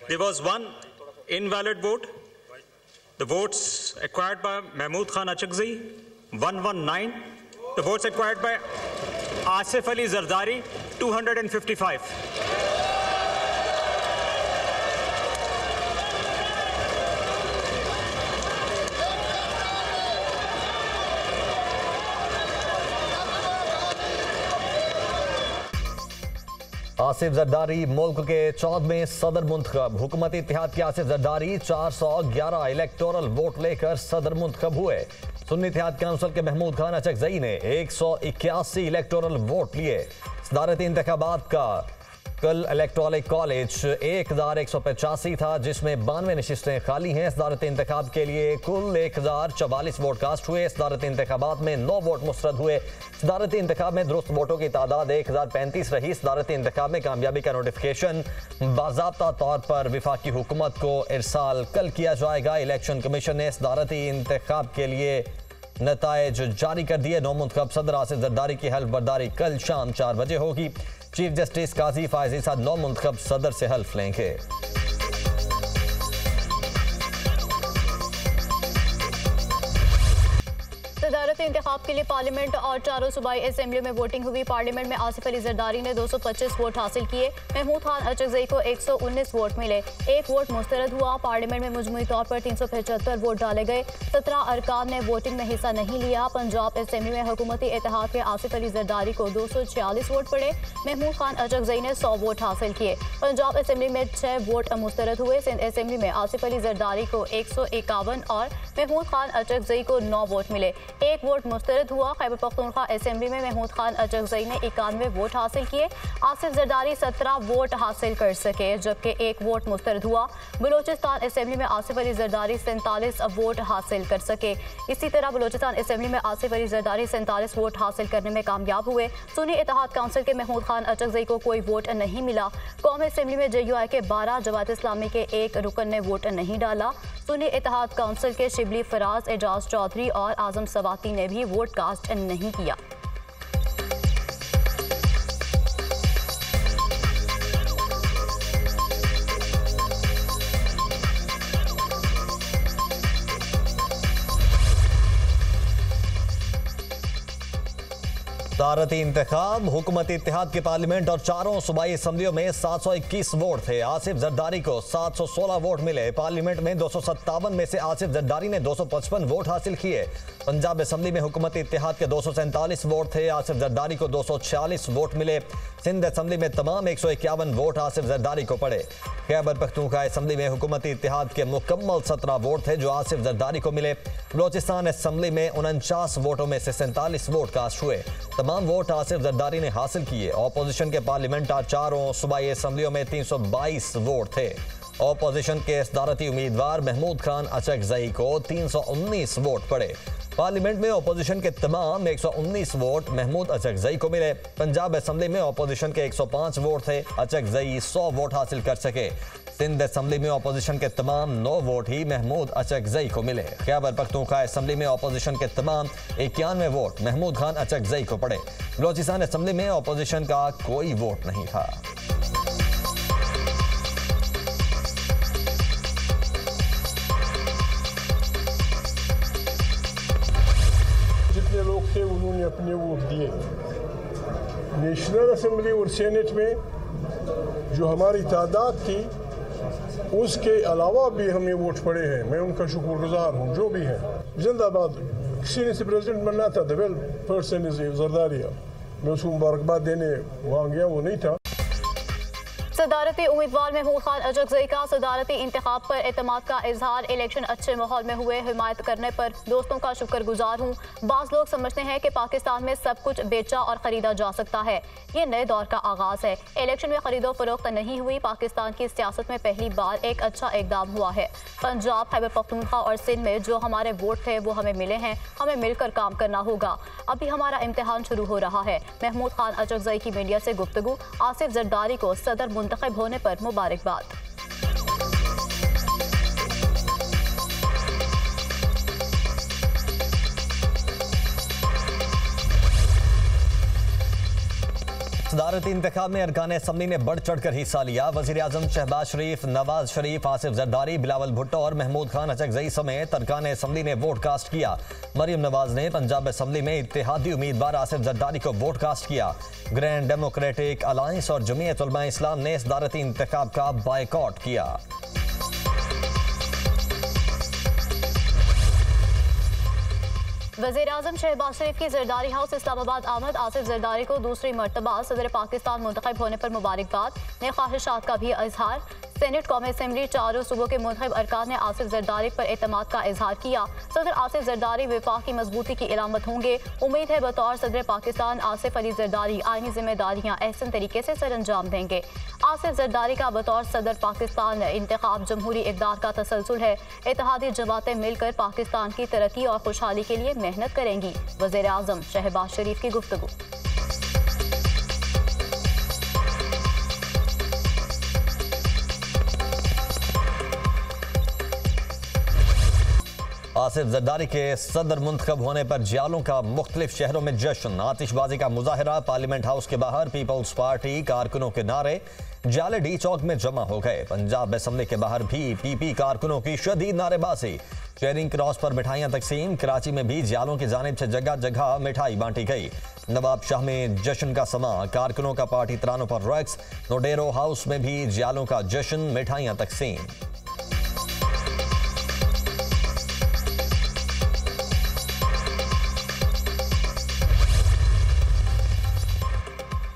There was one invalid vote. The votes acquired by Mahmood Khan Achakzai, 119. The votes acquired by Asif Ali Zardari, 255. Asif Zardari मुल्क के 14वें सदर मुंतखब। हुकूमती इत्तेहाद के Asif Zardari 411 electoral vote लेकर सदर मुंतखब हुए। सुन्नी इत्तेहाद काउंसिल के महमूद खान अचकजई ने 181 इलेक्टोरल वोट लिए। सदारती इंतखाबात का कल इलेक्टोरल कॉलेज 1185 था, जिसमें 92 नशिस्तें खाली हैं। सदारती इंतखाब के लिए कुल 1044 वोट कास्ट हुए। सदारती इंतखाबात में 9 वोट मुस्तरद हुए। सदारती इंतखाब में दुरुस्त वोटों की तादाद 1035 रही। सदारती इंतखाब में कामयाबी का नोटिफिकेशन बाज़ाब्ता तौर पर विफाकी हुकूमत को इरसाल कल किया जाएगा। इलेक्शन कमीशन ने सदारती इंतखाब के लिए नताइज जारी कर दिए। नौ मुंतखब सदर आसिफ जरदारी की हल्फ बर्दारी कल शाम 4 बजे होगी। चीफ जस्टिस काजी फायज इसाद 9 मुंतखब सदर से हल्फ लेंगे। सदारती इंतखाब के लिए पार्लियामेंट और चारों सूबाई असेंबली में वोटिंग हुई। पार्लियामेंट में आसिफ अली जरदारी ने 225 वोट हासिल किए। महमूद खान अचकजई को 119 वोट मिले। 1 वोट मुस्तरद हुआ। पार्लियामेंट में मजमूई तौर पर 375 वोट डाले गए। 17 अरकान ने वोटिंग में हिस्सा नहीं लिया। पंजाब असेंबली में हुकूमती इत्तेहाद के आसिफ अली जरदारी को 246 वोट पड़े। महमूद खान अचकजई ने 100 वोट हासिल किए। पंजाब असेंबली में 6 वोट मुस्तरद हुए। सिंध असेंबली में आसिफ अली जरदारी को 151 और महमूद खान अचकजई को 9 वोट मिले। 1 वोट मुस्तरद हुआ। खैबर पख्तूनख्वा असेंबली में महमूद खान अचकजई ने 91 वोट हासिल किए। आसिफ जरदारी 17 वोट हासिल कर सके, जबकि 1 वोट मुस्तरद हुआ। बलूचिस्तान असेंबली में आसिफ अली जरदारी 47 वोट हासिल कर सके। इसी तरह बलूचिस्तान असेंबली में आसिफ अली जरदारी 47 वोट हासिल करने में कामयाब हुए। सुन्नी इत्तेहाद काउंसिल के महमूद खान अचकजई को कोई वोट नहीं मिला। कौमी असेंबली में JUI के 12, जमात इस्लामी के 1 रुकन ने वोट नहीं डाला। सुन्नी इत्तेहाद काउंसिल के शिबली फराज, एजाज चौधरी और आजम सवाती ने भी वोट कास्ट नहीं किया। सदारती इंतखाब। हुकूमती इत्तेहाद के पार्लियामेंट और चारों सूबाई असम्बलियों में 721 वोट थे। आसिफ जरदारी को 716 वोट मिले। पार्लियामेंट में 257 में से आसिफ जरदारी ने 255 वोट हासिल किए। पंजाब असम्बली में हुकूमती इत्तेहाद के 247 वोट थे। आसिफ जरदारी को 246 वोट मिले। सिंध असम्बली में तमाम 151 वोट आसिफ जरदारी को पड़े। खैबर पख्तूनख्वा असम्बली में हुकूमती इत्तेहाद के मुकम्मल 17 वोट थे, जो आसिफ जरदारी को मिले। बलोचिस्तान असम्बली में 49 वोटों में से 47 वोट कास्ट हुए। तमाम वोट आसिफ जरदारी ने हासिल किए। ऑपोजिशन के पार्लियामेंट और चारों सूबाई असम्बलियों में 322 वोट थे। ऑपोजिशन के सदारती उम्मीदवार महमूद खान अचकजई को 319 वोट पड़े। पार्लियामेंट में ऑपोजिशन के तमाम 119 वोट महमूद अचकजई को मिले। पंजाब असम्बली में ऑपोजिशन के 105 वोट थे। अचकजई 100 वोट हासिल कर सके। सिंध असम्बली में ऑपोजिशन के तमाम 9 वोट ही महमूद अचकजई को मिले। खैबर पख्तूनख्वा असम्बली में ऑपोजिशन के तमाम 91 वोट महमूद खान अचकजई को पड़े। बलोचिस्तान असम्बली में ऑपोजिशन का कोई वोट नहीं था। जितने लोग थे उन्होंने अपने वोट दिए। नेशनल असेंबली और सेनेट में जो हमारी तादाद थी, उसके अलावा भी हमें वोट पड़े हैं। मैं उनका शुक्रगुजार हूँ, जो भी है। जिंदाबाद। किसी ने से प्रेसिडेंट बनना था, the well person is Zardari. मैं उसको मुबारकबाद देने वहाँ गया, वो नहीं था। सदारती उम्मीदवार महमूद खान अचकजई का सदारती इंतखाब पर एतमाद का इजहार। इलेक्शन अच्छे माहौल में हुए, हिमायत करने पर दोस्तों का शुक्रगुजार हूँ। बाज़ लोग समझते हैं कि पाकिस्तान में सब कुछ बेचा और ख़रीदा जा सकता है। ये नए दौर का आगाज़ है। इलेक्शन में खरीदो फरोख्त नहीं हुई। पाकिस्तान की सियासत में पहली बार एक अच्छा इकदाम हुआ है। पंजाब, खैबर पख्तूनख्वा और सिंध में जो हमारे वोट थे वो हमें मिले हैं। हमें मिलकर काम करना होगा। अभी हमारा इम्तिहान शुरू हो रहा है। महमूद खान अचकजई की मीडिया से गुफ्तगू। आसिफ जरदारी को सदर मुंतखब होने पर मुबारकबाद। सदारती इंतखाब में अरकान असम्बली ने बढ़ चढ़ कर हिस्सा लिया। वजीर आजम शहबाज शरीफ, नवाज शरीफ, आसिफ जरदारी, बिलावल भुट्टो और महमूद खान अचकजई समेत अरकान असम्बली ने वोट कास्ट किया। मरियम नवाज ने पंजाब असम्बली में इत्तेहादी उम्मीदवार आसिफ जरदारी को वोट कास्ट किया। ग्रैंड डेमोक्रेटिक अलायंस और जमीयत उलमा इस्लाम ने सदारती इंतखाब का बायकॉट किया। वज़ीर आज़म शहबाज शरीफ की जरदारी हाउस इस्लामाबाद आमद। आसिफ जरदारी को दूसरी मरतबा सदर पाकिस्तान मुंतखब होने पर मुबारकबाद। ने ख्वाहिशात का भी इजहार। सेनेट कौमी असम्बली चारों सूबों के मुंतखब अरकान ने आसिफ जरदारी पर एतमाद का इजहार किया। सदर आसिफ जरदारी विफाक की मजबूती की इलामत होंगे। उम्मीद है बतौर सदर पाकिस्तान आसिफ अली जरदारी आईनी जिम्मेदारियाँ एहसन तरीके से सर अंजाम देंगे। आसिफ जरदारी का बतौर सदर पाकिस्तान इंतखाब जमहूरी इक़दार का तसलसल है। इत्तेहादी जमातें मिलकर पाकिस्तान की तरक्की और खुशहाली के लिए मेहनत करेंगी। वज़ीर आज़म शहबाज शरीफ की गुफ्तगू। आसिफ जरदारी के सदर मुंतखब होने पर जियालों का मुख्तलिफ शहरों में जश्न। आतिशबाजी का मुजाहरा। पार्लियामेंट हाउस के बाहर पीपल्स पार्टी कारकुनों के नारे। जाले डी चौक में जमा हो गए। पंजाब असम्बली के बाहर भी पीपी कारकुनों की शदीद नारेबाजी। चेरिंग क्रॉस पर मिठाइयां तकसीम। कराची में भी जियालों की जानिब से जगह जगह मिठाई बांटी गई। नवाब शाह में जश्न का समा। कारकुनों का पार्टी तरानों पर रक्स। नोडेरो हाउस में भी जियालों का जश्न, मिठाइयां तकसीम।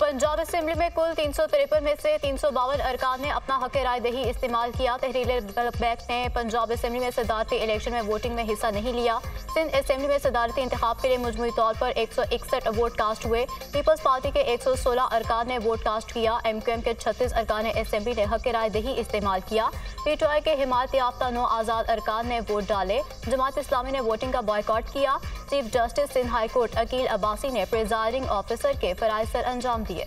पंजाब असम्बली में कुल 353 में से 352 अरकान ने अपना हक राय दही इस्तेमाल किया। तहरीर बैक ने पंजाब असम्बली में सदारती इलेक्शन में वोटिंग में हिस्सा नहीं लिया। सिंध असम्बली में सदारती इंतखाब के लिए मजमूई तौर पर 161 वोट कास्ट हुए। पीपल्स पार्टी के 116 अरकान ने वोट कास्ट किया। MQM के 36 अरकान असम्बली ने हक राय दही इस्तेमाल किया। PTI के हिमायत याफ्ता 9 आज़ाद अरकान ने वोट डाले। जमात इस्लामी ने वोटिंग का बॉयकॉट किया। Chief justice Sindh high court Aqeel Abbasi ने प्रिजाइडिंग ऑफिसर के फराइज सर अंजाम दिए।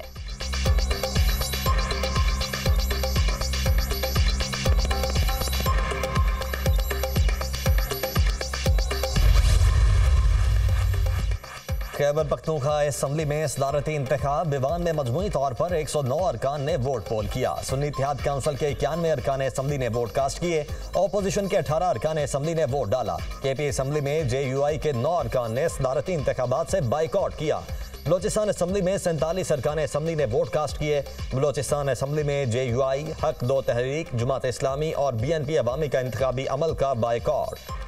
खैबर पख्तूनख्वा असम्बली में सदारती इंतखाब। विवान में मजमूई तौर पर 109 अरकान ने वोट पोल किया। सुन्नी इत्तेहाद काउंसिल के 91 अरकान असम्बली ने वोट कास्ट किए। अपोजिशन के 18 अरकान असम्बली ने वोट डाला। KP असम्बली में JUI के 9 अरकान ने सदारती इंतखाबात से बाइकआउट किया। बलोचिस्तान असम्बली में 47 अरकान असम्बली ने वोट कास्ट किए। बलोचिस्तान असम्बली में JUI, हक 2 तहरीक, जमात इस्लामी और BNP अवामी का इंतखाबी अमल का बाइकआउट।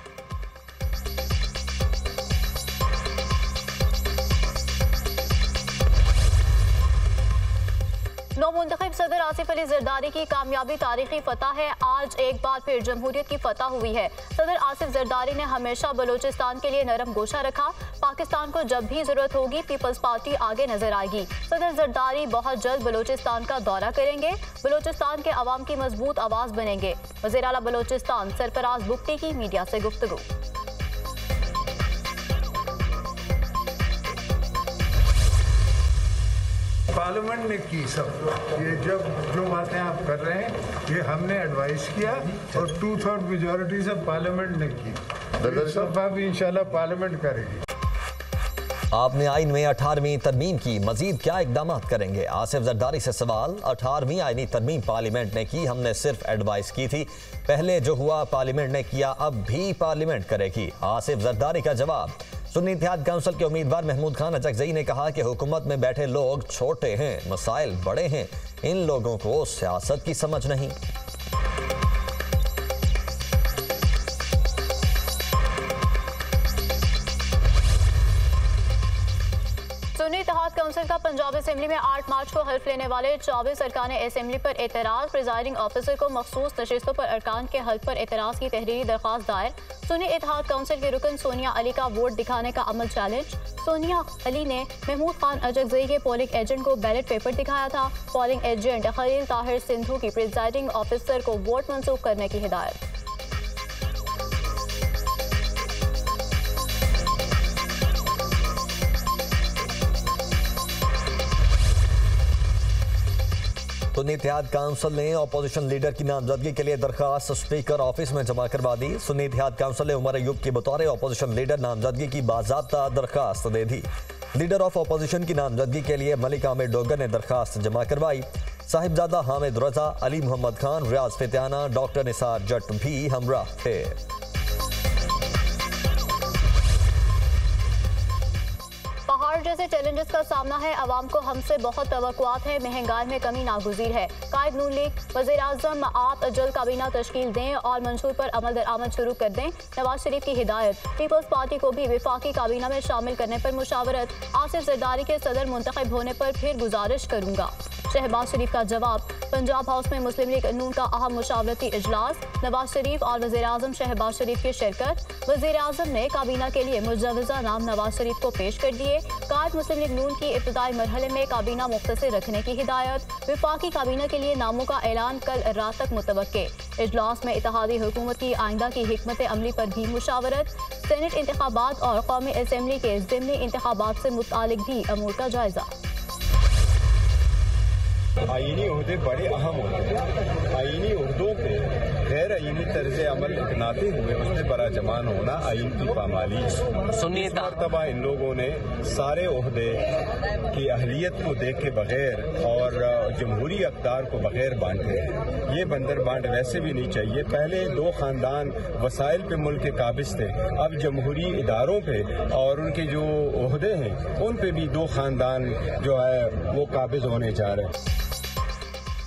नौमुंतखब सदर आसिफ अली जरदारी की कामयाबी तारीखी फतह है। आज एक बार फिर जमहूरियत की फतह हुई है। सदर आसिफ जरदारी ने हमेशा बलोचिस्तान के लिए नरम गोशा रखा। पाकिस्तान को जब भी जरूरत होगी पीपल्स पार्टी आगे नजर आएगी। सदर जरदारी बहुत जल्द बलोचिस्तान का दौरा करेंगे। बलोचिस्तान के अवाम की मजबूत आवाज बनेंगे। वज़ीर आला बलोचिस्तान सरफराज बुख्ती की मीडिया से गुफ्तगू। पार्लियामेंट ने की सब ये जो बातें आप कर रहे हैं ये हमने एडवाइस किया और 2/3 मेजॉरिटी से पार्लियामेंट ने की। इस दफा भी इंशाल्लाह पार्लियामेंट करेगी। आपने आइन में 18वीं तरमीम की, मजीद क्या इकदाम करेंगे? आसिफ जरदारी से सवाल। 18वीं आइनी तरमीम पार्लियामेंट ने की, हमने सिर्फ एडवाइस की थी। पहले जो हुआ पार्लियामेंट ने किया, अब भी पार्लियामेंट करेगी। आसिफ जरदारी का जवाब। सुन्नी इत्तेहाद काउंसिल के उम्मीदवार महमूद खान अचकजई ने कहा कि हुकूमत में बैठे लोग छोटे हैं, मसाइल बड़े हैं, इन लोगों को सियासत की समझ नहीं। सुन्नी इत्तेहाद काउंसिल का पंजाब असम्बली में 8 मार्च को हल्फ लेने वाले 24 अरकान असम्बली पर एतराज़। प्रिजाइडिंग ऑफिसर को मखसूस नशिस्तों पर अरकान के हल्फ पर एतराज़ की तहरीरी दरख्वास्त दायर। सुन्नी इत्तेहाद काउंसिल के रुकन सोनिया अली का वोट दिखाने का अमल चैलेंज। सोनिया अली ने महमूद खान अचकजई के पोलिंग एजेंट को बैलेट पेपर दिखाया था। पोलिंग एजेंट खलील ताहिर सिंधु की प्रिजाइडिंग ऑफिसर को वोट मंसूख करने की हिदायत। सुन्नी इत्तेहाद काउंसिल ने अपोजिशन लीडर की नामजदगी के लिए दरखास्त स्पीकर ऑफिस में जमा करवा दी। सुन्नी इत्तेहाद काउंसिल ने उमर अयूब की बतौर अपोजिशन लीडर नामजदगी की बाज़ाब्ता दरखास्त दे दी। लीडर ऑफ अपोजिशन की नामजदगी के लिए मलिक आमिर डोगर ने दरखास्त जमा करवाई। साहिबजादा हामिद रजा, अली मोहम्मद खान, रियाज फित्याना, डॉक्टर निसार जट भी हमराह थे। पहाड़ जैसे चैलेंजेस का सामना है, अवाम को हमसे बहुत तवक्कुआत है, महंगाई में कमी नागुज़ीर है। कायद नून लीग, वज़ीर-ए-आज़म आप जल्द काबीना तश्कील दें और मंशूर पर अमल दरामद शुरू कर दें। नवाज शरीफ की हिदायत। पीपल्स पार्टी को भी वफाकी काबीना में शामिल करने पर मुशावरत। आसिफ जरदारी के सदर मुंतखब होने पर फिर गुजारिश करूँगा। शहबाज शरीफ का जवाब। पंजाब हाउस में मुस्लिम लीग नून का अहम मुशावरती इजलास। नवाज शरीफ और वज़ीर-ए-आज़म शहबाज शरीफ की शिरकत। वज़ीर-ए-आज़म ने काबीना के लिए मुजव्वज़ा नाम नवाज शरीफ को पेश कर दिए। कायद मुस्लिम लीग नून की इब्तदाई मरहले में काबीना मुख्तसर रखने की हिदायत। वफाकी काबीना के लिए नामों का ऐलान कल रात तक मुतवक्के। इजलास में इत्तेहादी हुकूमत की आइंदा की हिकमत अमली पर भी मुशावरत। सेनेट इंतखाबात और कौमी असम्बली के ज़िमनी इंतखाबात से मुतालिक भी अमूर का जायजा। आईनी ओहदे बड़े अहम होते हैं। आईनी उहदों पे गैर आईनी तर्ज अमल अपनाते हुए उसमें बड़ा जमान होना आइन की पामाली है। इस मरतबा इन लोगों ने सारे ओहदे की अहलियत को देख के बगैर और जमहूरी अक़दार को बगैर बांटे हैं। ये बंदर बांट वैसे भी नहीं चाहिए। पहले दो खानदान वसाइल पे मुल्क के काबिज थे, अब जमहूरी इदारों पे और उनके जो ओहदे हैं उन पे भी दो खानदान जो है वो काबिज होने जा रहे हैं।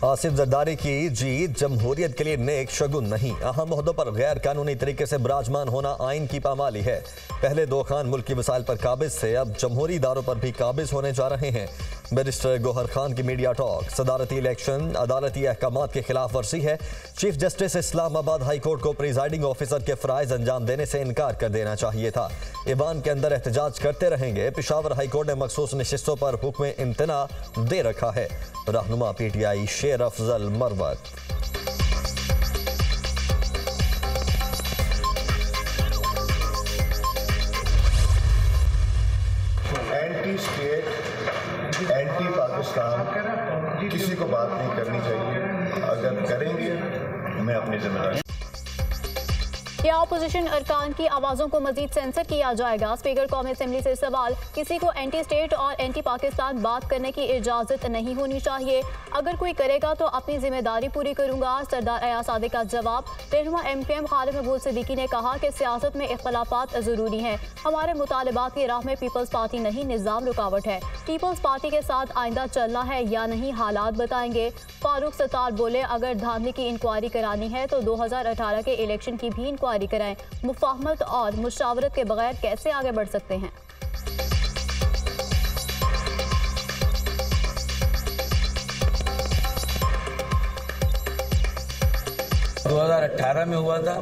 आसिफ जरदारी की जीत जमहूरियत के लिए नेक शगुन नहीं। अहम ओहदों पर गैर कानूनी तरीके से विराजमान होना आइन की पामाली है। पहले दो खान मुल्क की मिसाइल पर काबिज थे, अब जमहूरी इदारों पर भी काबिज होने जा रहे हैं। बैरिस्टर गौहर खान की मीडिया टॉक। सदारती इलेक्शन अदालती अहकामात की खिलाफ वर्जी है। Chief justice Islamabad high court को प्रिजाइडिंग ऑफिसर के फ़राइज़ अंजाम देने से इनकार कर देना चाहिए था। ईवान के अंदर एहतजाज करते रहेंगे। पेशावर हाई कोर्ट ने मखसूस नशिस्तों पर हुक्म इम्तना दे रखा है। रहनुमा PTI शेर Afzal Marwat. Anti state, anti Pakistan किसी को बात नहीं करनी चाहिए। अगर करेंगे मैं अपनी जिम्मेदारी। क्या अपोजिशन अरकान की आवाज़ों को मजीद सेंसर किया जाएगा? स्पीकर कौमी असम्बली से सवाल। किसी को एंटी स्टेट और एंटी पाकिस्तान बात करने की इजाज़त नहीं होनी चाहिए। अगर कोई करेगा तो अपनी जिम्मेदारी पूरी करूँगा। सरदार अयाज सादिक का जवाब। रहनुमा MKM खालिद महबूब सिद्दीकी ने कहा कि सियासत में इख्तलाफात ज़रूरी हैं। हमारे मुतालबात की राह में पीपल्स पार्टी नहीं, निज़ाम रुकावट है। पीपल्स पार्टी के साथ आइंदा चलना है या नहीं, हालात बताएंगे। फारूक सत्तार बोले, अगर धांधली की इंक्वायरी करानी है तो 2018 के इलेक्शन की भी इंक्वायरी कराएं। मुफाहमत और मुशावरत के बगैर कैसे आगे बढ़ सकते हैं? तो 2018 में हुआ था,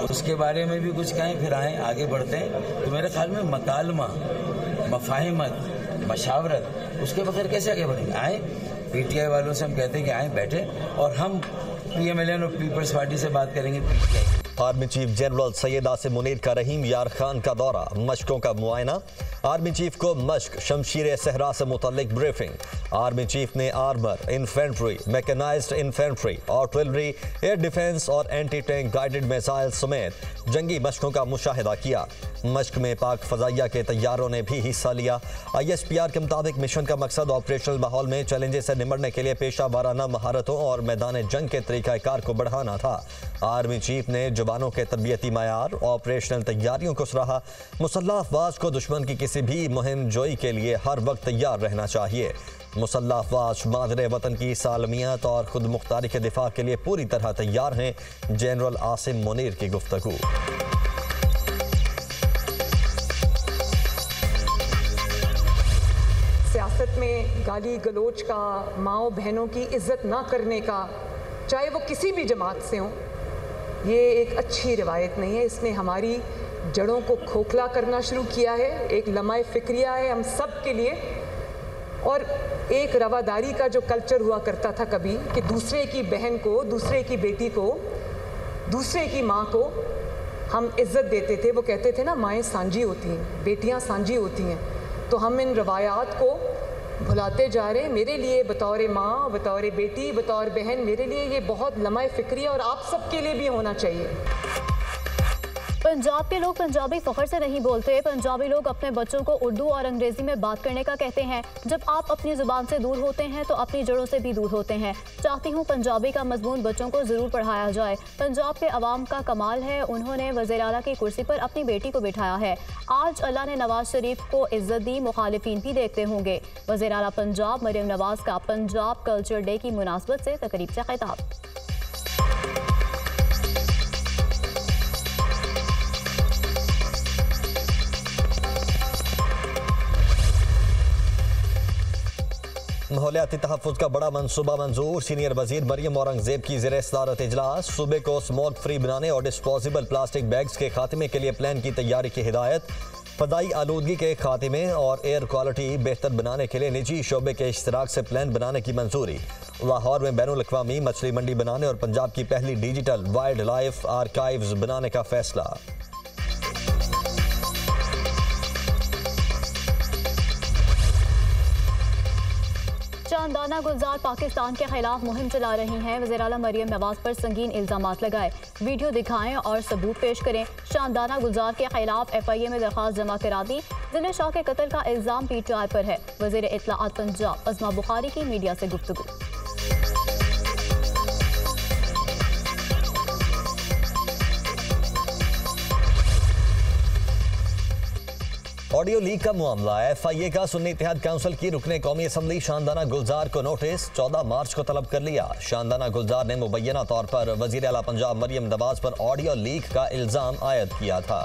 उसके बारे में भी कुछ कहें, फिर आए आगे बढ़ते हैं। तो मेरे ख्याल में मकालमा, मफाहिमत, मशावरत, उसके बगैर कैसे आगे बढ़ेंगे? आए PTI वालों से हम कहते हैं कि आए बैठे और हम PMLN और पीपल्स पार्टी से बात करेंगे। Army chief general Syed Asim Munir का रहीम यार खान का दौरा, मशकों का मुआयना। आर्मी चीफ को मश्क शमशीर सहरा से मुतल्लिक ब्रीफिंग। आर्मी चीफ ने armour, infantry, mechanised infantry, artillery, air defence और एंटी टैंक गाइडेड मिसाइल समेत जंगी मशकों का मुशाहिदा किया। मश्क में पाक फजाइया के तैयारों ने भी हिस्सा लिया। ISPR के मुताबिक मिशन का मकसद ऑपरेशनल माहौल में चैलेंजेस से निमटने के लिए पेशा वाराना महारतों और मैदान जंग के तरीक़ाकार को बढ़ाना था। आर्मी चीफ ने जवानों के तरबियती मयार, ऑपरेशनल तैयारियों को सराहा। मुसल्लह अफवाज को दुश्मन की किसी भी मुहिम जोई के लिए हर वक्त तैयार रहना चाहिए। मुसल्लह अफवाज मादरे वतन की सालमियत और खुद मुख्तारी के दिफा के लिए पूरी तरह तैयार हैं। जनरल आसिम मुनीर की गुफ्तगू। सियासत में गाली गलोच का, माओ बहनों की इज्जत ना करने का, चाहे वो किसी भी जमात से हों, ये एक अच्छी रिवायत नहीं है। इसने हमारी जड़ों को खोखला करना शुरू किया है। एक लम्हाए फिक्रिया है हम सब के लिए, और एक रवादारी का जो कल्चर हुआ करता था कभी कि दूसरे की बहन को, दूसरे की बेटी को, दूसरे की माँ को हम इज्जत देते थे। वो कहते थे ना, माएँ सांझी होती हैं, बेटियाँ सांझी होती हैं। तो हम इन रवायात को भुलाते जा रहे हैं। मेरे लिए बतौर माँ, बतौर बेटी, बतौर बहन, मेरे लिए ये बहुत लम्हा फिक्री है और आप सबके लिए भी होना चाहिए। पंजाब के लोग पंजाबी फखर से नहीं बोलते। पंजाबी लोग अपने बच्चों को उर्दू और अंग्रेजी में बात करने का कहते हैं। जब आप अपनी जुबान से दूर होते हैं तो अपनी जड़ों से भी दूर होते हैं। चाहती हूँ पंजाबी का मजमून बच्चों को जरूर पढ़ाया जाए। पंजाब के अवाम का कमाल है, उन्होंने वज़ीर आला की कुर्सी पर अपनी बेटी को बिठाया है। आज अल्लाह ने नवाज शरीफ को इज्जत दी, मुखालिफिन भी देखते होंगे। वज़ीर आला पंजाब मरियम नवाज का पंजाब कल्चर डे की मुनासबत से तकरीब से खिताब। माहौलियाती तहफ़्फ़ुज़ का बड़ा मनसूबा मंजूर। सीनियर वज़ीर मरियम औरंगज़ेब की ज़ेर सदारत इजलास। सूबे को स्मोक फ्री बनाने और डिस्पोजेबल प्लास्टिक बैग्स के खात्मे के लिए प्लान की तैयारी की हिदायत। फ़ज़ाई आलूदगी के खात्मे और एयर क्वालिटी बेहतर बनाने के लिए निजी शोबे के इश्तराक से प्लान बनाने की मंजूरी। लाहौर में बैनुल अक़वामी मछली मंडी बनाने और पंजाब की पहली डिजिटल वाइल्ड लाइफ आर्काइव्स बनाने का फैसला। शानदाना गुलजार पाकिस्तान के खिलाफ मुहिम चला रही हैं। वज़ीर आला मरियम नवाज पर संगीन इल्ज़ामात लगाए, वीडियो दिखाएं और सबूत पेश करें। शानदाना गुलजार के खिलाफ FIA में दरख्वास्त जमा करा दी। जिले शाह के कत्ल का इल्ज़ाम PTI पर है। वज़ीर इत्तलाआत पंजाब अज़मा बुखारी की मीडिया से गुफ्तगू। ऑडियो लीक का मामला। FIA का सुन्नी इत्तेहाद काउंसिल की रुकने कौमी असम्बली शानदाना गुलजार को नोटिस 14 मार्च को तलब कर लिया। शानदाना गुलजार ने मुबैना तौर पर वज़ीर आला पंजाब मरियम नवाज पर ऑडियो लीक का इल्ज़ाम आयद किया था।